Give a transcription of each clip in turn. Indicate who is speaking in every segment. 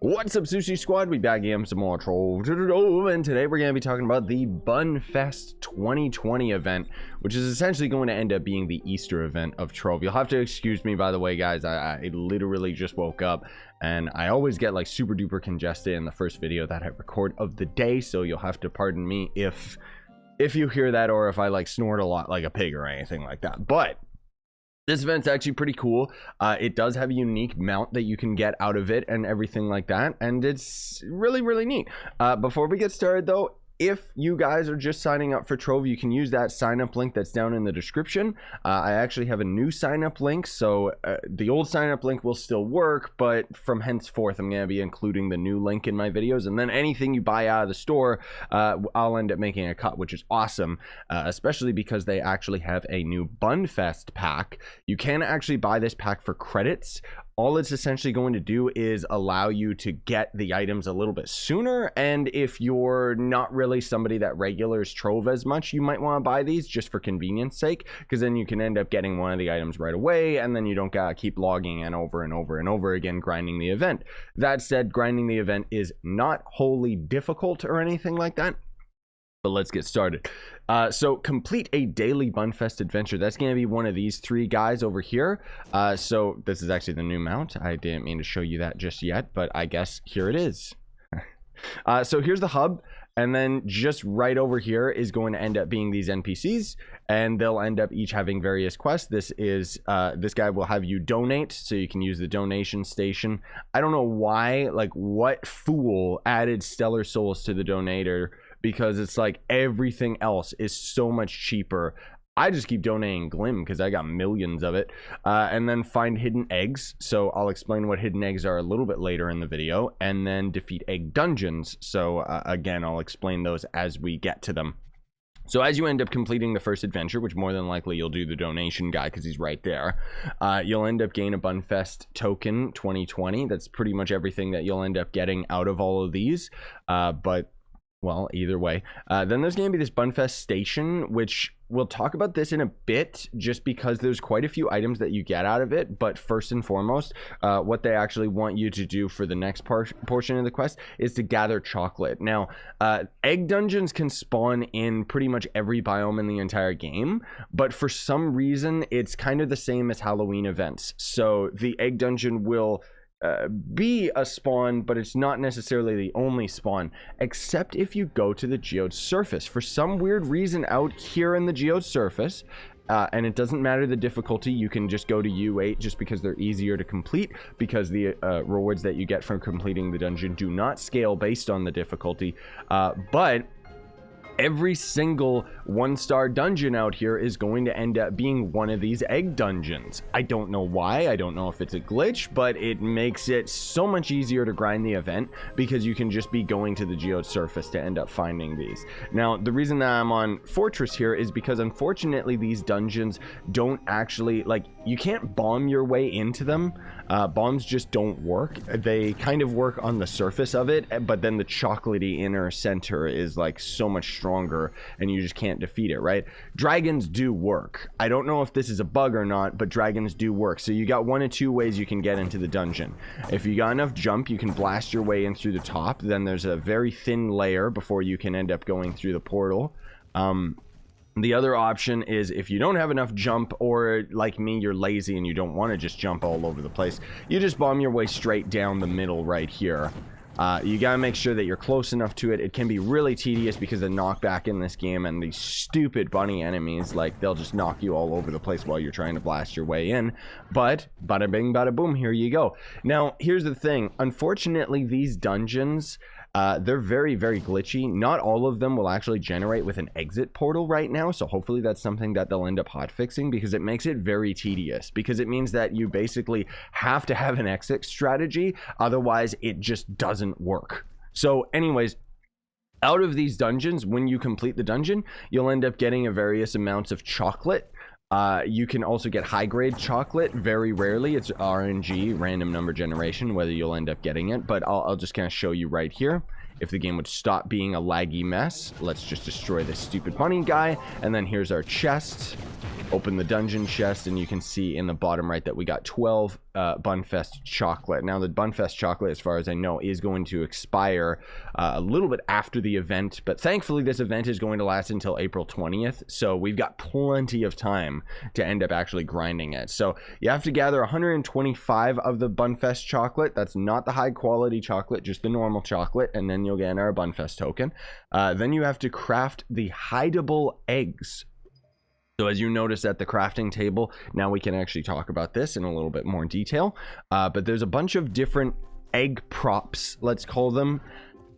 Speaker 1: What's up, Scyushi Squad? We back again some more Trove, and today we're going to be talking about the Bunfest 2020 event, which is essentially going to end up being the Easter event of Trove. You'll have to excuse me, by the way, guys. I literally just woke up, and I always get like super duper congested in the first video that I record of the day, so you'll have to pardon me if you hear that, or if I like snort a lot like a pig or anything like that. But this event's actually pretty cool. It does have a unique mount that you can get out of it and everything like that, and it's really neat. Before we get started though, if you guys are just signing up for Trove, you can use that sign up link that's down in the description. I actually have a new sign up link, so the old sign up link will still work, but from henceforth I'm going to be including the new link in my videos, and then anything you buy out of the store, I'll end up making a cut, which is awesome, especially because they actually have a new Bunfest pack. You can actually buy this pack for credits. All it's essentially going to do is allow you to get the items a little bit sooner, and if you're not really somebody that regulars Trove as much, you might want to buy these just for convenience sake, because then you can end up getting one of the items right away, and then you don't gotta keep logging in over and over again grinding the event. That said, grinding the event is not wholly difficult or anything like that. But let's get started. So complete a daily Bunfest adventure. That's going to be one of these three guys over here. So this is actually the new mount. I didn't mean to show you that just yet, but I guess here it is. So here's the hub. And then just right over here is going to end up being these NPCs, and they'll end up each having various quests. This guy will have you donate, so you can use the donation station. I don't know why, like what fool added stellar souls to the donator, because it's like everything else is so much cheaper. I just keep donating Glim because I got millions of it. And then find hidden eggs. So I'll explain what hidden eggs are a little bit later in the video. And then defeat egg dungeons. So again, I'll explain those as we get to them. So as you end up completing the first adventure, which more than likely you'll do the donation guy because he's right there, you'll end up gaining a Bunfest token 2020. That's pretty much everything that you'll end up getting out of all of these. Well, either way. Then there's going to be this Bunfest station, which we'll talk about this in a bit, just because there's quite a few items that you get out of it. But first and foremost, what they actually want you to do for the next portion of the quest is to gather chocolate. Now, egg dungeons can spawn in pretty much every biome in the entire game, but for some reason, it's kind of the same as Halloween events. So the egg dungeon will be a spawn, but it's not necessarily the only spawn, except if you go to the geode surface. For some weird reason out here in the geode surface, and it doesn't matter the difficulty, you can just go to U8 just because they're easier to complete, because the rewards that you get from completing the dungeon do not scale based on the difficulty, but every single one-star dungeon out here is going to end up being one of these egg dungeons. I don't know why. I don't know if it's a glitch, but it makes it so much easier to grind the event because you can just be going to the geode surface to end up finding these. Now, the reason that I'm on Fortress here is because unfortunately these dungeons don't actually, like, you can't bomb your way into them. Bombs just don't work. They kind of work on the surface of it, but then the chocolatey inner center is like so much stronger and you just can't defeat it, right? Dragons do work. I don't know if this is a bug or not, but dragons do work. So you got one of two ways you can get into the dungeon. If you got enough jump, you can blast your way in through the top. Then there's a very thin layer before you can end up going through the portal. The other option is if you don't have enough jump, or like me, you're lazy and you don't want to just jump all over the place, you just bomb your way straight down the middle right here. You gotta make sure that you're close enough to it. It can be really tedious because of knockback in this game, and these stupid bunny enemies, like, they'll just knock you all over the place while you're trying to blast your way in. But bada bing bada boom, here you go. Now here's the thing, unfortunately these dungeons, they're very glitchy. Not all of them will actually generate with an exit portal right now, so hopefully that's something that they'll end up hotfixing, because it makes it very tedious, because it means that you basically have to have an exit strategy, otherwise it just doesn't work. So anyways, out of these dungeons, when you complete the dungeon, you'll end up getting a various amounts of chocolate. You can also get high grade chocolate. Very rarely, it's RNG, random number generation, whether you'll end up getting it, but I'll just kind of show you right here. if the game would stop being a laggy mess. Let's just destroy this stupid bunny guy. And then here's our chest. Open the dungeon chest, and you can see in the bottom right that we got 12 Bunfest Chocolate. Now, the Bunfest Chocolate, as far as I know, is going to expire a little bit after the event, but thankfully this event is going to last until April 20th, so we've got plenty of time to end up actually grinding it. So you have to gather 125 of the Bunfest Chocolate. That's not the high quality chocolate, just the normal chocolate, and then you'll get our Bunfest token. Then you have to craft the hideable eggs. So as you notice at the crafting table, now we can actually talk about this in a little bit more detail. But there's a bunch of different egg props, let's call them.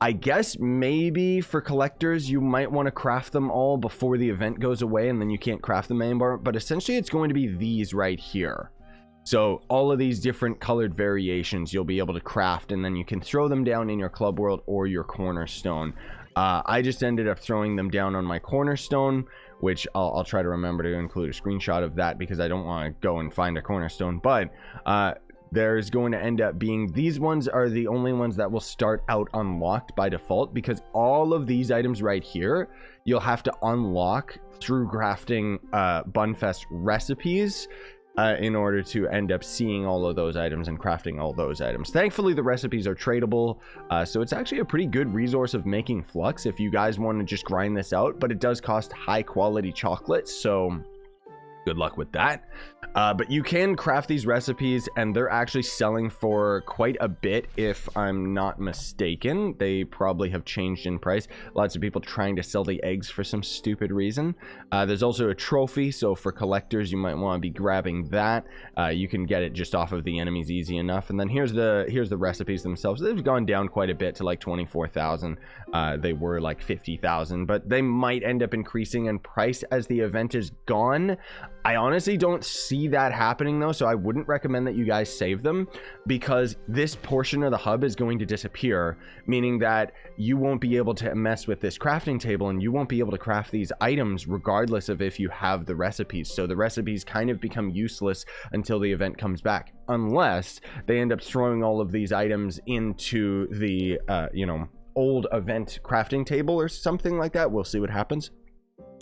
Speaker 1: I guess maybe for collectors, you might want to craft them all before the event goes away, and then you can't craft them anymore. But essentially, it's going to be these right here. So all of these different colored variations you'll be able to craft, and then you can throw them down in your club world or your cornerstone. I just ended up throwing them down on my cornerstone, which I'll try to remember to include a screenshot of that because I don't want to go and find a cornerstone. But there's going to end up being, these ones are the only ones that will start out unlocked by default, because all of these items right here you'll have to unlock through crafting Bunfest recipes in order to end up seeing all of those items and crafting all those items. Thankfully, the recipes are tradable, so it's actually a pretty good resource of making flux if you guys want to just grind this out, but it does cost high quality chocolate, so good luck with that. But you can craft these recipes, and they're actually selling for quite a bit if I'm not mistaken. They probably have changed in price. Lots of people trying to sell the eggs for some stupid reason. There's also a trophy, so for collectors you might want to be grabbing that. You can get it just off of the enemies easy enough. And then here's the recipes themselves. They've gone down quite a bit to like 24,000. They were like 50,000, but they might end up increasing in price as the event is gone. I honestly don't see that happening though, so I wouldn't recommend that you guys save them, because this portion of the hub is going to disappear, meaning that you won't be able to mess with this crafting table, and you won't be able to craft these items regardless of if you have the recipes. So the recipes kind of become useless until the event comes back, unless they end up throwing all of these items into the you know, old event crafting table or something like that. We'll see what happens.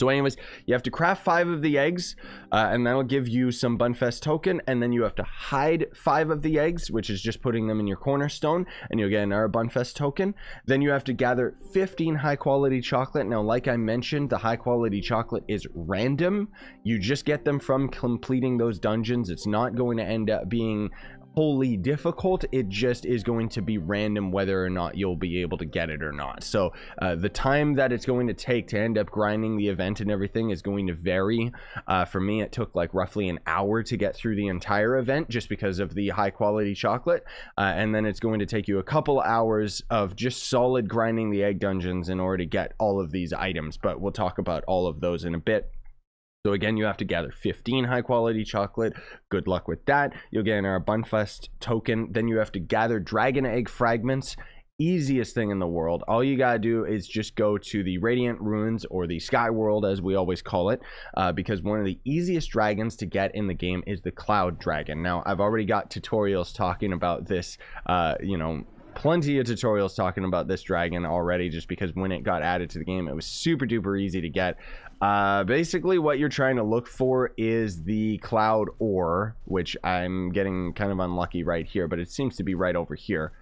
Speaker 1: So anyways, you have to craft 5 of the eggs, and that'll give you some Bunfest token, and then you have to hide 5 of the eggs, which is just putting them in your cornerstone, and you'll get another Bunfest token. Then you have to gather 15 high quality chocolate. Now, like I mentioned, the high quality chocolate is random. You just get them from completing those dungeons. It's not going to end up being wholly difficult. It just is going to be random whether or not you'll be able to get it or not. So the time that it's going to take to end up grinding the event and everything is going to vary. For me, it took like roughly an hour to get through the entire event just because of the high quality chocolate, and then it's going to take you a couple hours of just solid grinding the egg dungeons in order to get all of these items, but we'll talk about all of those in a bit. So again, you have to gather 15 high quality chocolate. Good luck with that. You'll get our Bunfest token. Then you have to gather dragon egg fragments. Easiest thing in the world. All you gotta do is just go to the Radiant Ruins, or the Sky World as we always call it, because one of the easiest dragons to get in the game is the Cloud Dragon. Now, I've already got tutorials talking about this, you know, plenty of tutorials talking about this dragon already, just because when it got added to the game, it was super duper easy to get. Basically what you're trying to look for is the cloud ore, which I'm getting kind of unlucky right here, but it seems to be right over here.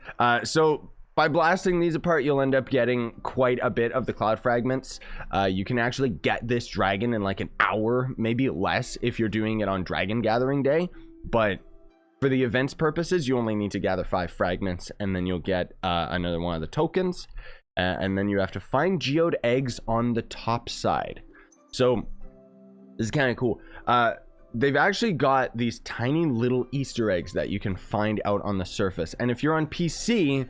Speaker 1: So by blasting these apart, you'll end up getting quite a bit of the cloud fragments. You can actually get this dragon in like an hour, maybe less if you're doing it on dragon gathering day, but for the event's purposes, you only need to gather 5 fragments, and then you'll get another one of the tokens. And then you have to find geode eggs on the top side. So this is kind of cool. They've actually got these tiny little Easter eggs that you can find out on the surface. And if you're on PC,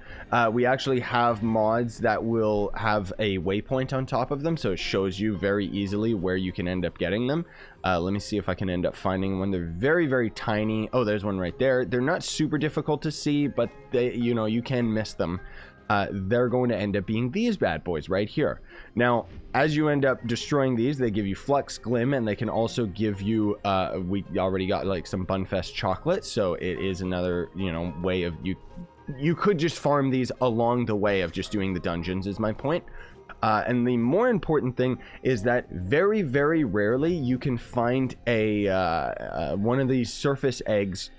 Speaker 1: we actually have mods that will have a waypoint on top of them, so it shows you very easily where you can end up getting them. Let me see if I can end up finding one. They're very, very tiny. Oh, there's one right there. They're not super difficult to see, but they, you know, you can miss them. They're going to end up being these bad boys right here. Now, as you end up destroying these, they give you Flux Glim, and they can also give you, we already got like some Bunfest Chocolate, so it is another, you know, way of you you could just farm these along the way of just doing the dungeons, is my point. And the more important thing is that very, very rarely you can find a one of these surface eggs.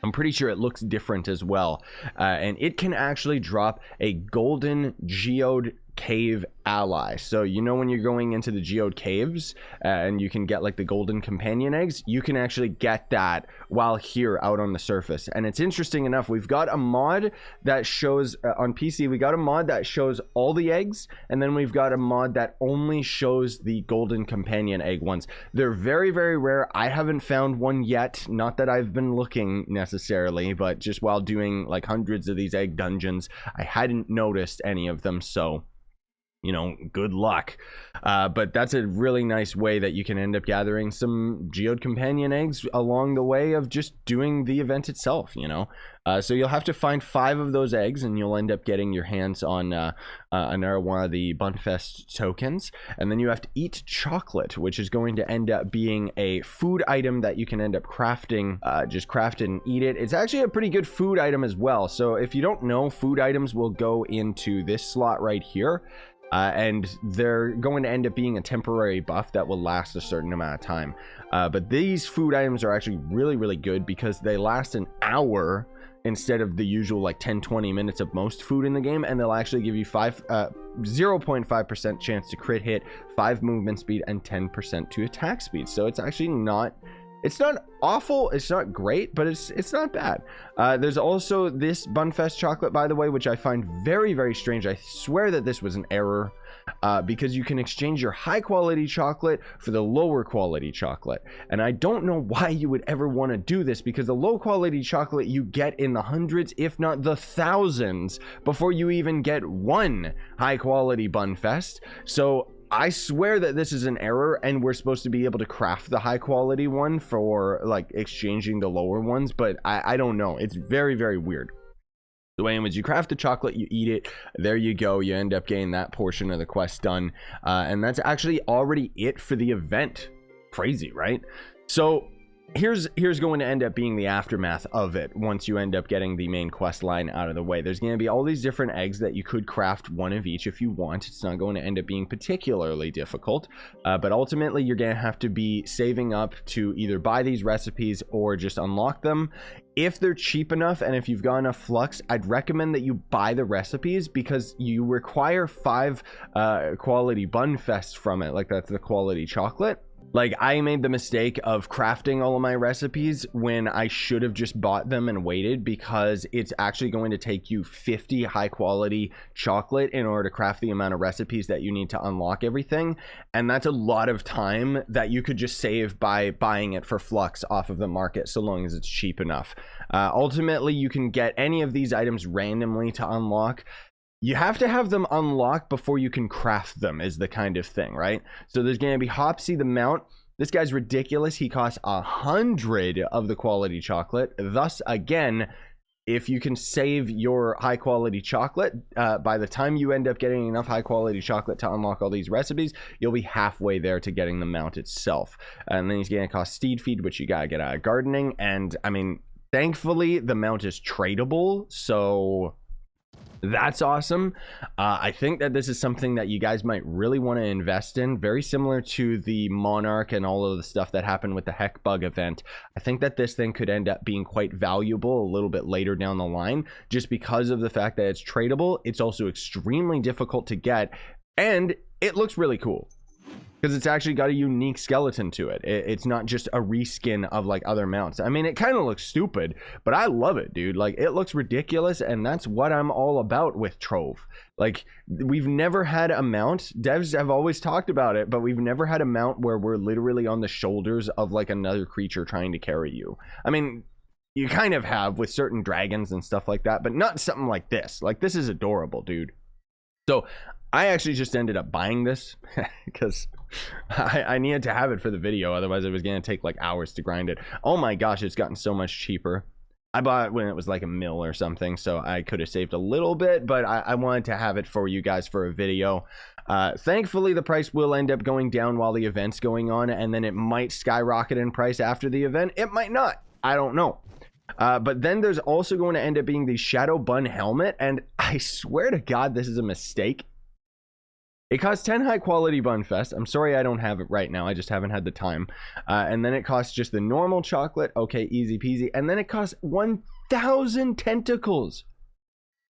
Speaker 1: I'm pretty sure it looks different as well. And it can actually drop a Golden Geode Cave ally. So you know when you're going into the geode caves and you can get like the golden companion eggs, you can actually get that while here out on the surface. And it's interesting enough, we've got a mod that shows on PC, we got a mod that shows all the eggs, and then we've got a mod that only shows the golden companion egg ones. They're very, very rare. I haven't found one yet, not that I've been looking necessarily, but just while doing like hundreds of these egg dungeons, I hadn't noticed any of them. So you know, good luck. But that's a really nice way that you can end up gathering some geode companion eggs along the way of just doing the event itself, you know. So you'll have to find 5 of those eggs and you'll end up getting your hands on another one of the Bunfest tokens. And then you have to eat chocolate, which is going to end up being a food item that you can end up crafting. Just craft it and eat it. It's actually a pretty good food item as well. So if you don't know, food items will go into this slot right here. And they're going to end up being a temporary buff that will last a certain amount of time. But these food items are actually really, really good because they last an hour instead of the usual like 10-20 minutes of most food in the game, and they'll actually give you 0.5% chance to crit hit, 5 movement speed, and 10% to attack speed. So it's actually not... It's not awful, it's not great, but it's not bad. There's also this Bunfest chocolate, by the way, which I find very, very strange. I swear that this was an error, because you can exchange your high quality chocolate for the lower quality chocolate. And I don't know why you would ever want to do this, because the low quality chocolate you get in the hundreds, if not the thousands, before you even get one high quality Bunfest. So I swear that this is an error and we're supposed to be able to craft the high quality one for like exchanging the lower ones, but I don't know. It's very, very weird. So anyways, you craft the chocolate, you eat it, there you go, you end up getting that portion of the quest done. And that's actually already it for the event. Crazy, right? So here's going to end up being the aftermath of it once you end up getting the main quest line out of the way. There's going to be all these different eggs that you could craft one of each if you want. It's not going to end up being particularly difficult, but ultimately you're going to have to be saving up to either buy these recipes or just unlock them. If they're cheap enough and if you've got enough flux, I'd recommend that you buy the recipes because you require 5 quality Bunfest from it. Like that's the quality chocolate. Like I made the mistake of crafting all of my recipes when I should have just bought them and waited, because it's actually going to take you 50 high quality chocolate in order to craft the amount of recipes that you need to unlock everything. And that's a lot of time that you could just save by buying it for flux off of the market, so long as it's cheap enough. Ultimately, you can get any of these items randomly to unlock. You have to have them unlocked before you can craft them, is the kind of thing, right? So there's going to be Hopsy the mount. This guy's ridiculous. He costs 100 of the quality chocolate. Thus, again, if you can save your high quality chocolate, by the time you end up getting enough high quality chocolate to unlock all these recipes, you'll be halfway there to getting the mount itself. And then he's going to cost steed feed, which you got to get out of gardening. And I mean, thankfully, the mount is tradable. So that's awesome. I think that this is something that you guys might really want to invest in, very similar to the Monarch and all of the stuff that happened with the Heck Bug event. I think that this thing could end up being quite valuable a little bit later down the line, just because of the fact that it's tradable. It's also extremely difficult to get, and it looks really cool because it's actually got a unique skeleton to it. It's not just a reskin of like other mounts. I mean, it kind of looks stupid, but I love it, dude. Like, it looks ridiculous, and that's what I'm all about with Trove. Like, we've never had a mount. Devs have always talked about it, but we've never had a mount where we're literally on the shoulders of like another creature trying to carry you. I mean, you kind of have with certain dragons and stuff like that, but not something like this. Like, this is adorable, dude. So I actually just ended up buying this because I needed to have it for the video. Otherwise, it was going to take like hours to grind it. Oh my gosh, it's gotten so much cheaper. I bought it when it was like $1 or something, so I could have saved a little bit, but I wanted to have it for you guys for a video. Thankfully, the price will end up going down while the event's going on, and then it might skyrocket in price after the event. It might not. I don't know. But then there's also going to end up being the Shadow Bun helmet, and I swear to God this is a mistake. It costs 10 high quality Bunfest. I'm sorry I don't have it right now. I just haven't had the time. And then it costs just the normal chocolate. Okay, easy peasy. And then it costs 1,000 tentacles.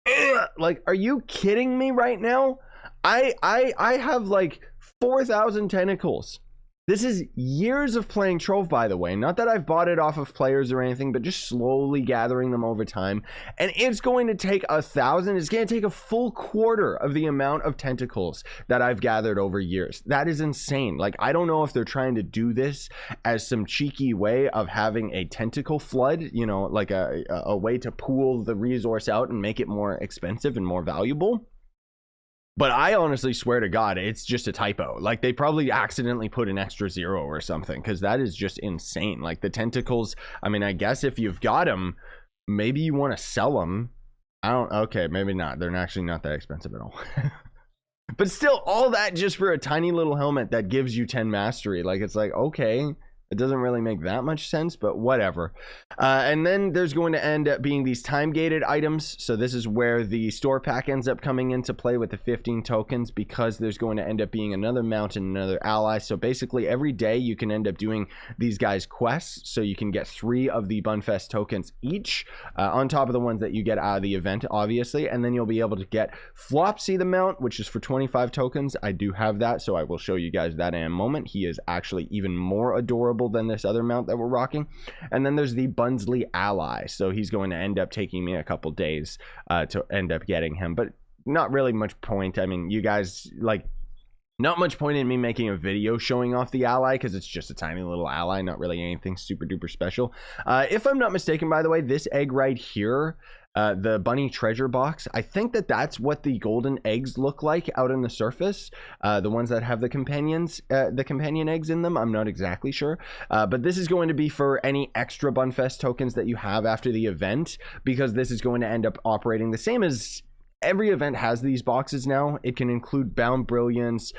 Speaker 1: Ugh, like, are you kidding me right now? I have like 4,000 tentacles. This is years of playing Trove, by the way. Not that I've bought it off of players or anything, but just slowly gathering them over time. And it's going to take 1,000. It's going to take a full quarter of the amount of tentacles that I've gathered over years. That is insane. Like, I don't know if they're trying to do this as some cheeky way of having a tentacle flood, you know, like a way to pool the resource out and make it more expensive and more valuable. But I honestly swear to God, it's just a typo. Like, they probably accidentally put an extra 0 or something, because that is just insane. Like, the tentacles, I mean, I guess if you've got them, maybe you want to sell them. Okay, maybe not. They're actually not that expensive at all. But still, all that just for a tiny little helmet that gives you 10 mastery. Like, it's like, okay. It doesn't really make that much sense, but whatever. And then there's going to end up being these time-gated items. So this is where the store pack ends up coming into play with the 15 tokens, because there's going to end up being another mount and another ally. So basically every day you can end up doing these guys' quests. So you can get 3 of the Bunfest tokens each, on top of the ones that you get out of the event, obviously. And then you'll be able to get Flopsy the mount, which is for 25 tokens. I do have that, so I will show you guys that in a moment. He is actually even more adorable than this other mount that we're rocking. And then there's the Bunsley ally, so he's going to end up taking me a couple days to end up getting him, but not really much point. I mean, you guys, like, not much point in me making a video showing off the ally, because it's just a tiny little ally, not really anything super duper special. If I'm not mistaken, by the way, this egg right here, the bunny treasure box, I think that that's what the golden eggs look like out on the surface, the ones that have the companion eggs in them. I'm not exactly sure, but this is going to be for any extra Bunfest tokens that you have after the event, because this is going to end up operating the same as every event has these boxes now. It can include bound brilliance,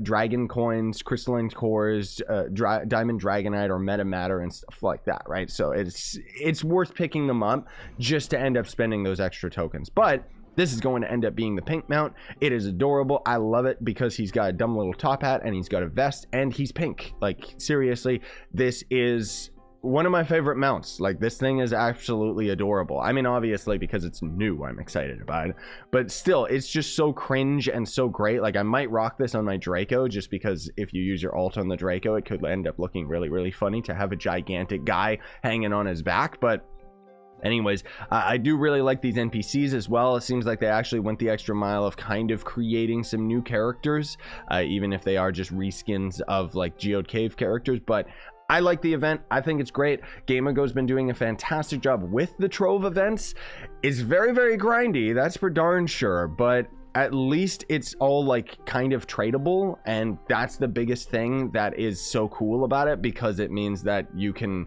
Speaker 1: dragon coins, crystalline cores, diamond dragonite, or meta matter and stuff like that, right? So it's worth picking them up just to end up spending those extra tokens. But this is going to end up being the pink mount. It is adorable. I love it because he's got a dumb little top hat and he's got a vest and he's pink. Like, seriously, this is one of my favorite mounts. Like, this thing is absolutely adorable. I mean, obviously because it's new, I'm excited about it, but still, it's just so cringe and so great. Like, I might rock this on my Draco, just because if you use your ult on the Draco, it could end up looking really, really funny to have a gigantic guy hanging on his back. But anyways, I do really like these NPCs as well. It seems like they actually went the extra mile of kind of creating some new characters, even if they are just reskins of like Geode Cave characters. But I like the event. I think it's great. GameAgo's been doing a fantastic job with the Trove events. It's very, very grindy, that's for darn sure, but at least it's all like kind of tradable, and that's the biggest thing that is so cool about it, because it means that you can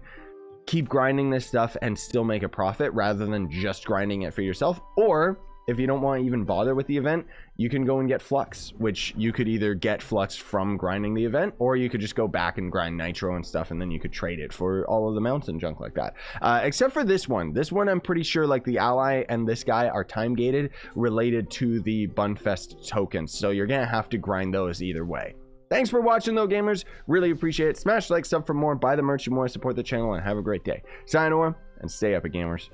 Speaker 1: keep grinding this stuff and still make a profit rather than just grinding it for yourself. Or if you don't want to even bother with the event, you can go and get Flux, which you could either get Flux from grinding the event, or you could just go back and grind Nitro and stuff, and then you could trade it for all of the mounts and junk like that. Except for this one. This one, I'm pretty sure like the ally and this guy are time gated related to the Bunfest tokens, so you're gonna have to grind those either way. Thanks for watching though, gamers. Really appreciate it. Smash like, sub for more, buy the merch, and more, support the channel, and have a great day. Sayonara, and stay epic, gamers.